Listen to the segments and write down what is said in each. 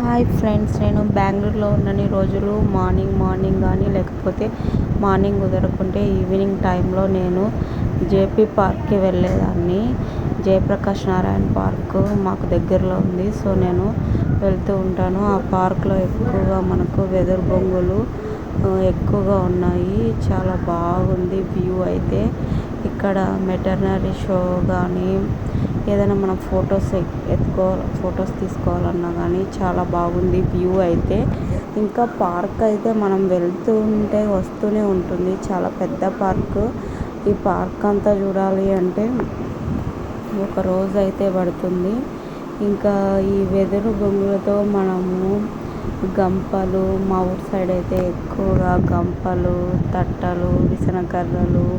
Hi friends, నేను బెంగళూరులో ఉన్నన్ని రోజులు మార్నింగ్ కానీ లేకపోతే మార్నింగ్ కుదరకుంటే ఈవినింగ్ టైంలో నేను జేపీ పార్క్కి వెళ్ళేదాన్ని. జయప్రకాష్ నారాయణ పార్క్ మాకు దగ్గరలో ఉంది. సో నేను వెళ్తూ ఉంటాను. ఆ పార్క్లో ఎక్కువగా మనకు వెదురు బొంగులు ఎక్కువగా ఉన్నాయి. చాలా బాగుంది వ్యూ అయితే. ఇక్కడ వెటర్నరీ షో కానీ ఏదైనా మనం ఫొటోస్ తీసుకోవాలన్నా కానీ చాలా బాగుంది వ్యూ అయితే. ఇంకా పార్క్ అయితే మనం వెళ్తూ ఉంటే వస్తూనే ఉంటుంది. చాలా పెద్ద పార్క్. ఈ పార్క్ అంతా చూడాలి అంటే ఒక రోజు అయితే పడుతుంది. ఇంకా ఈ వెదురు బొంగులతో మనము గంపలు, మా ఊరి సైడ్ అయితే ఎక్కువగా గంపలు, తట్టలు, విసనకర్రలు,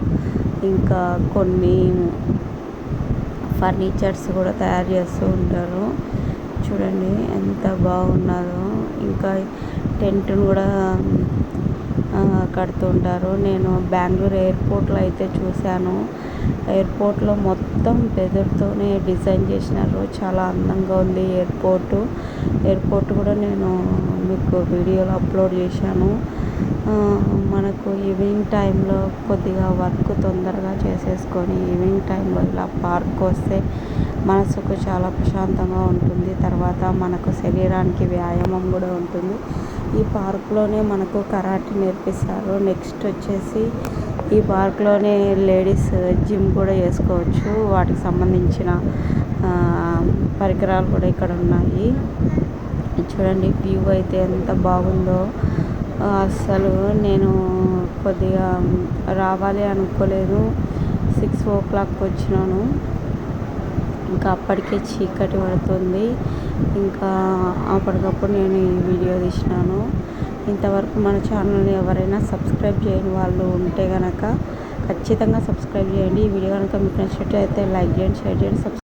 ఇంకా కొన్ని ఫర్నిచర్స్ కూడా తయారు చేస్తూ ఉంటారు. చూడండి ఎంత బాగున్నదో. ఇంకా టెంట్ను కూడా కడుతుంటారు. నేను బెంగళూరు ఎయిర్పోర్ట్లో అయితే చూశాను. ఎయిర్పోర్ట్లో మొత్తం వెదురుతోనే డిజైన్ చేసినారు. చాలా అందంగా ఉంది ఎయిర్పోర్ట్ కూడా నేను మీకు వీడియోలో అప్లోడ్ చేశాను. మనకు ఈవినింగ్ టైంలో కొద్దిగా వర్క్ తొందరగా చేసేసుకొని ఈవినింగ్ టైంలో ఇలా పార్క్ వస్తే మనసుకు చాలా ప్రశాంతంగా ఉంటుంది. తర్వాత మనకు శరీరానికి వ్యాయామం కూడా ఉంటుంది. ఈ పార్క్లోనే మనకు కరాటే నేర్పిస్తారు. నెక్స్ట్ వచ్చేసి ఈ పార్క్లోనే లేడీస్ జిమ్ కూడా చేసుకోవచ్చు. వాటికి సంబంధించిన పరికరాలు కూడా ఇక్కడ ఉన్నాయి. చూడండి వ్యూ అయితే ఎంత బాగుందో. అసలు నేను కొద్దిగా రావాలి అనుకోలేదు. 6 o'clock వచ్చినాను. ఇంకా అప్పటికే చీకటి పడుతుంది. ఇంకా అప్పటికప్పుడు నేను ఈ వీడియో తీసినాను. ఇంతవరకు మన ఛానల్ని ఎవరైనా సబ్స్క్రైబ్ చేయని వాళ్ళు ఉంటే కనుక ఖచ్చితంగా సబ్స్క్రైబ్ చేయండి. ఈ వీడియో కనుక మీకు నచ్చినట్లయితే లైక్ చేయండి, షేర్ చేయండి,